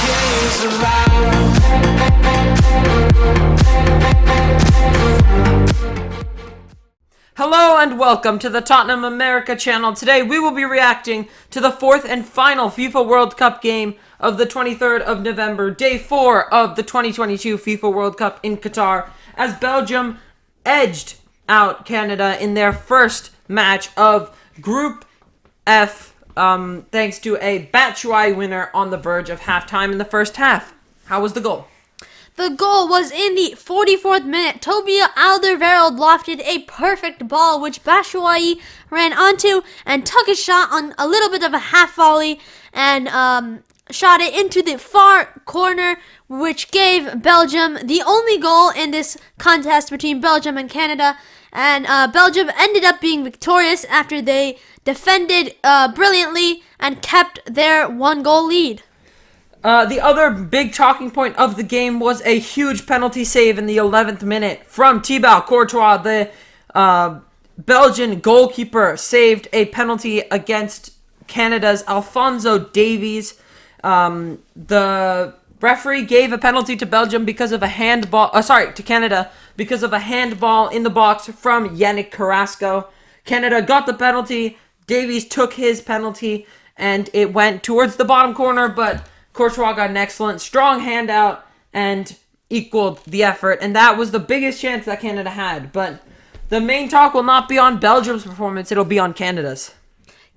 days around. Hello and welcome to the Tottenham America channel. Today we will be reacting to the fourth and final FIFA World Cup game of the 23rd of November, day 4 of the 2022 FIFA World Cup in Qatar, as Belgium edged out Canada in their first match of Group F, thanks to a Batshuayi winner on the verge of halftime in the first half. How was the goal? The goal was in the 44th minute. Toby Alderweireld lofted a perfect ball, which Batshuayi ran onto and took a shot on a little bit of a half volley and shot it into the far corner, which gave Belgium the only goal in this contest between Belgium and Canada. And Belgium ended up being victorious after they defended brilliantly and kept their one-goal lead. The other big talking point of the game was a huge penalty save in the 11th minute from Thibaut Courtois. The Belgian goalkeeper saved a penalty against Canada's Alphonso Davies. The referee gave a penalty to Belgium because of a handball. To Canada because of a handball in the box from Yannick Carrasco. Canada got the penalty. Davies took his penalty, and it went towards the bottom corner, but Courtois got an excellent, strong hand out and equaled the effort, and that was the biggest chance that Canada had. But the main talk will not be on Belgium's performance, it'll be on Canada's.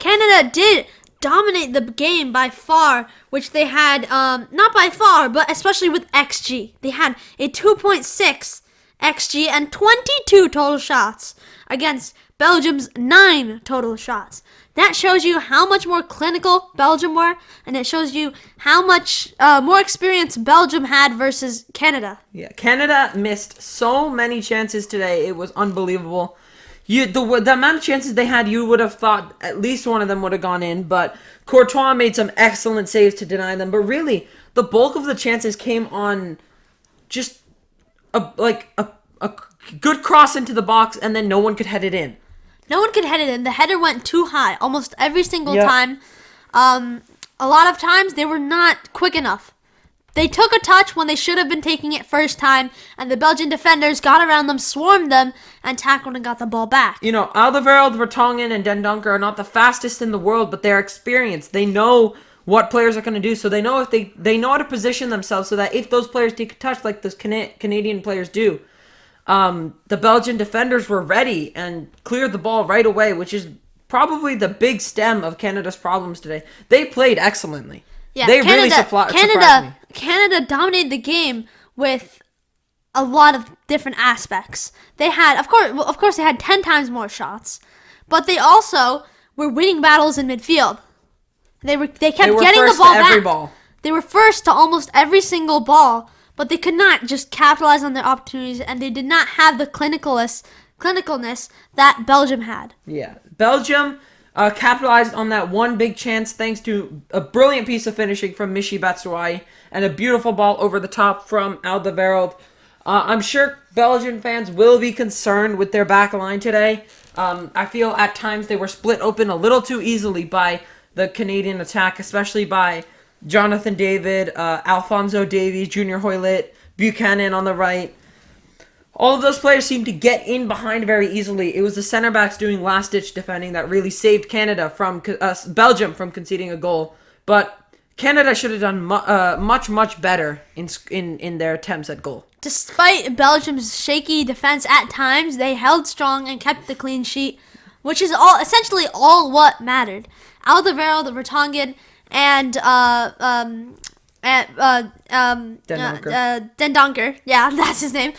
Canada did dominate the game by far, which they had, not by far, but especially with XG. They had a 2.6 XG and 22 total shots against Belgium's 9 total shots. That shows you how much more clinical Belgium were, and it shows you how much more experience Belgium had versus Canada. Yeah, Canada missed so many chances today. It was unbelievable. The amount of chances they had, you would have thought at least one of them would have gone in, but Courtois made some excellent saves to deny them. But really, the bulk of the chances came on just a good cross into the box, and then no one could head it in. No one could head it in. The header went too high almost every single time. A lot of times they were not quick enough. They took a touch when they should have been taking it first time, and the Belgian defenders got around them, swarmed them, and tackled and got the ball back. You know, Alderweireld, Vertonghen, and Den Donker are not the fastest in the world, but they're experienced. They know what players are going to do, so they know if they know how to position themselves so that if those players take a touch like those Canadian players do, the Belgian defenders were ready and cleared the ball right away, which is probably the big stem of Canada's problems today. They played excellently. Yeah, they really surprised me. Canada dominated the game with a lot of different aspects. They had, of course, they had 10 times more shots, but they also were winning battles in midfield. They kept getting the ball back. They were first to almost every single ball. But they could not just capitalize on their opportunities, and they did not have the clinicalness that Belgium had. Yeah, Belgium capitalized on that one big chance thanks to a brilliant piece of finishing from Michy Batshuayi and a beautiful ball over the top from Alderweireld. I'm sure Belgian fans will be concerned with their back line today. I feel at times they were split open a little too easily by the Canadian attack, especially by Jonathan David, Alphonso Davies, Junior Hoylett, Buchanan on the right. All of those players seemed to get in behind very easily. It was the center backs doing last-ditch defending that really saved Belgium from conceding a goal. But Canada should have done much better in their attempts at goal. Despite Belgium's shaky defense at times, they held strong and kept the clean sheet, which is essentially all what mattered. Alderweireld, Vertonghen, and Den Donker, yeah, that's his name.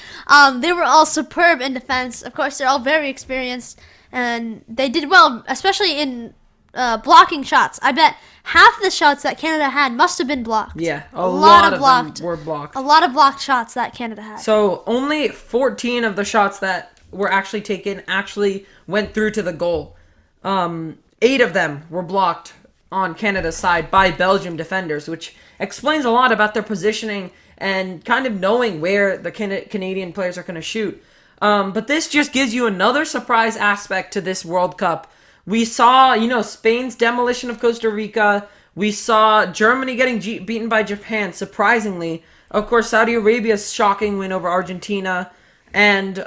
They were all superb in defense. Of course, they're all very experienced, and they did well, especially in blocking shots. I bet half the shots that Canada had must have been blocked. Yeah, a lot of them were blocked. A lot of blocked shots that Canada had. So only 14 of the shots that were actually taken actually went through to the goal. 8 of them were blocked on Canada's side by Belgium defenders, which explains a lot about their positioning and kind of knowing where the Canadian players are going to shoot. But this just gives you another surprise aspect to this World Cup. We saw, Spain's demolition of Costa Rica. We saw Germany getting beaten by Japan, surprisingly. Of course, Saudi Arabia's shocking win over Argentina. And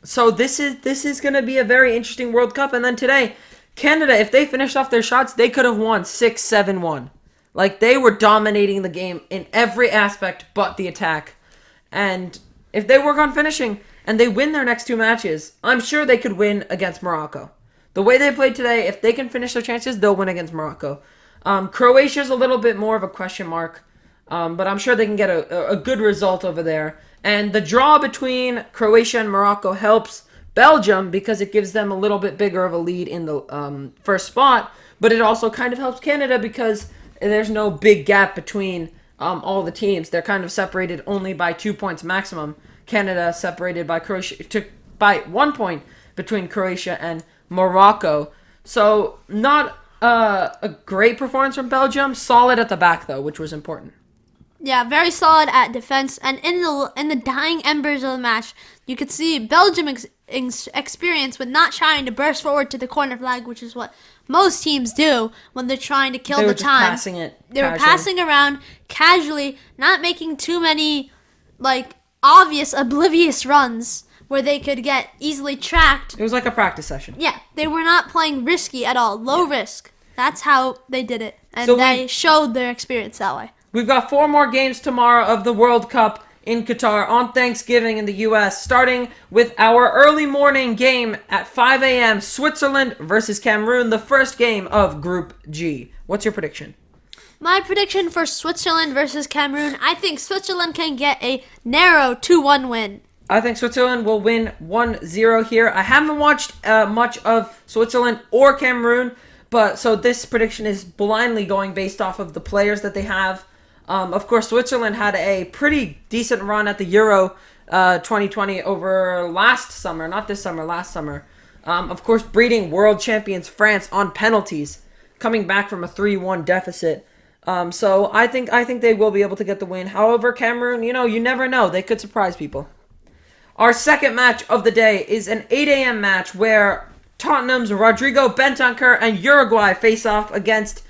so this is going to be a very interesting World Cup. And then today, Canada, if they finished off their shots, they could have won 6-7-1. Like, they were dominating the game in every aspect but the attack. And if they work on finishing and they win their next two matches, I'm sure they could win against Morocco. The way they played today, if they can finish their chances, they'll win against Morocco. Croatia's a little bit more of a question mark, but I'm sure they can get a good result over there. And the draw between Croatia and Morocco helps Belgium because it gives them a little bit bigger of a lead in the first spot, but it also kind of helps Canada because there's no big gap between all the teams. They're kind of separated only by 2 points maximum. Canada separated by by 1 point between Croatia and Morocco. So not a great performance from Belgium. Solid at the back though, which was important. Yeah, very solid at defense, and in the dying embers of the match, you could see Belgium experience with not trying to burst forward to the corner flag, which is what most teams do when they're trying to kill the time. Passing it. They were passing around casually, not making too many obvious oblivious runs where they could get easily tracked. It was like a practice session. Yeah, they were not playing risky at all, low risk. That's how they did it, and they showed their experience that way. We've got 4 more games tomorrow of the World Cup in Qatar on Thanksgiving in the U.S., starting with our early morning game at 5 a.m., Switzerland versus Cameroon, the first game of Group G. What's your prediction? My prediction for Switzerland versus Cameroon, I think Switzerland can get a narrow 2-1 win. I think Switzerland will win 1-0 here. I haven't watched much of Switzerland or Cameroon, but so this prediction is blindly going based off of the players that they have. Of course, Switzerland had a pretty decent run at the Euro 2020 over last summer. Not this summer, last summer. Of course, beating world champions France on penalties, coming back from a 3-1 deficit. So I think they will be able to get the win. However, Cameroon, you never know. They could surprise people. Our second match of the day is an 8 a.m. match where Tottenham's Rodrigo Bentancur and Uruguay face off against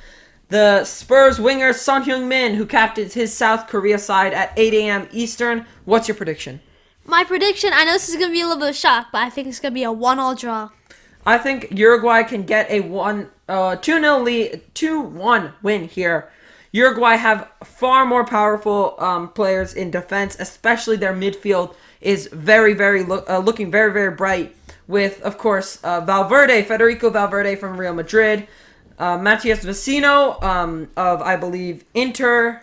the Spurs winger Son Heung-min, who captains his South Korea side at 8 a.m. Eastern. What's your prediction? My prediction, I know this is going to be a little bit of a shock, but I think it's going to be a 1-1 draw. I think Uruguay can get a 2-0 lead, 2-1 win here. Uruguay have far more powerful players in defense, especially their midfield is looking very, very bright with, of course, Federico Valverde from Real Madrid, Matias Vecino of, I believe, Lazio,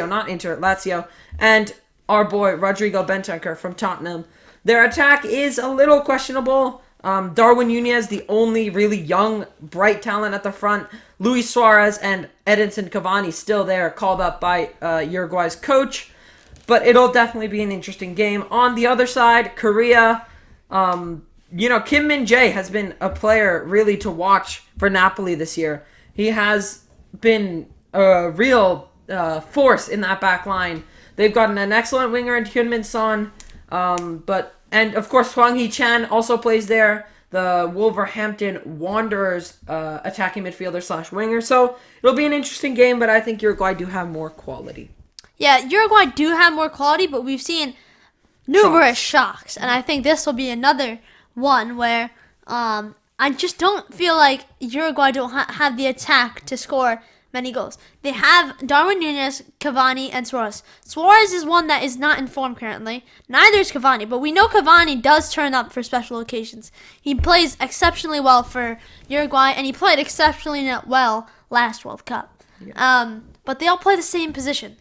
not Inter, Lazio, and our boy Rodrigo Bentancur from Tottenham. Their attack is a little questionable. Darwin Nunez, the only really young, bright talent at the front. Luis Suarez and Edinson Cavani still there, called up by Uruguay's coach. But it'll definitely be an interesting game. On the other side, Korea, Kim Min-jae has been a player really to watch for Napoli this year. He has been a real force in that back line. They've gotten an excellent winger in Heung-min Son, and of course Hwang Hee-chan also plays there, the Wolverhampton Wanderers attacking midfielder / winger. So it'll be an interesting game, but I think Uruguay do have more quality. Yeah, Uruguay do have more quality, but we've seen numerous shocks, and I think this will be another one where I just don't feel like Uruguay don't have the attack to score many goals. They have Darwin Nunez, Cavani, and Suarez. Suarez is one that is not in form currently. Neither is Cavani, but we know Cavani does turn up for special occasions. He plays exceptionally well for Uruguay, and he played exceptionally well last World Cup. Yeah. But they all play the same position.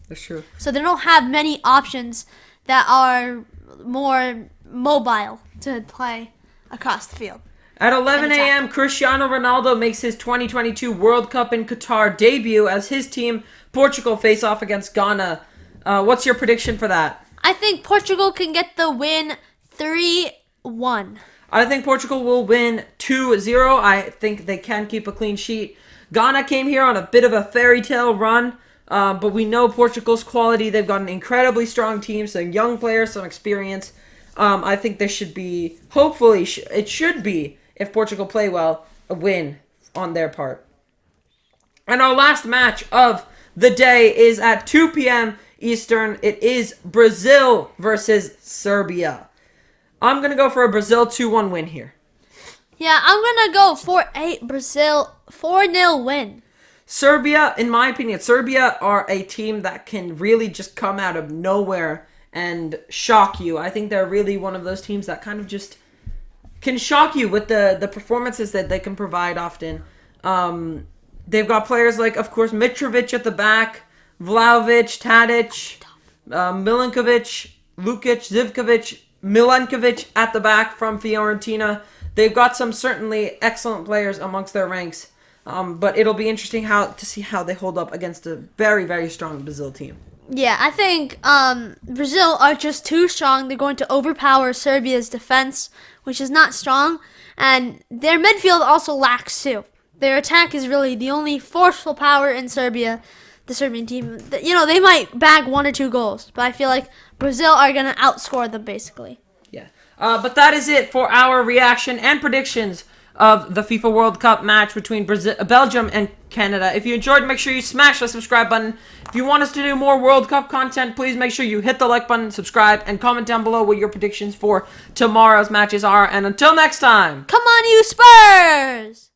That's true. So they don't have many options that are more mobile to play across the field. At 11 a.m., Cristiano Ronaldo makes his 2022 World Cup in Qatar debut as his team, Portugal, face off against Ghana. What's your prediction for that? I think Portugal can get the win 3-1. I think Portugal will win 2-0. I think they can keep a clean sheet. Ghana came here on a bit of a fairy tale run, but we know Portugal's quality. They've got an incredibly strong team, some young players, some experience. I think there should be, hopefully, it should be, if Portugal play well, a win on their part. And our last match of the day is at 2 p.m. Eastern. It is Brazil versus Serbia. I'm going to go for a Brazil 2-1 win here. Yeah, I'm going to go for a Brazil 4-0 win. Serbia, in my opinion, Serbia are a team that can really just come out of nowhere and shock you. I think they're really one of those teams that kind of just can shock you with the performances that they can provide often. They've got players like, of course, Mitrovic at the back, Vlahovic, Tadic, Milinkovic, Lukic, Zivkovic, Milenkovic at the back from Fiorentina. They've got some certainly excellent players amongst their ranks. But it'll be interesting to see how they hold up against a very, very strong Brazil team. Yeah, I think Brazil are just too strong. They're going to overpower Serbia's defense, which is not strong. And their midfield also lacks too. Their attack is really the only forceful power in Serbia. The Serbian team, they might bag 1 or 2 goals. But I feel like Brazil are going to outscore them, basically. Yeah. But that is it for our reaction and predictions of the FIFA World Cup match between Belgium and Canada. If you enjoyed, make sure you smash the subscribe button. If you want us to do more World Cup content, please make sure you hit the like button, subscribe, and comment down below what your predictions for tomorrow's matches are. And until next time, Come on, you Spurs!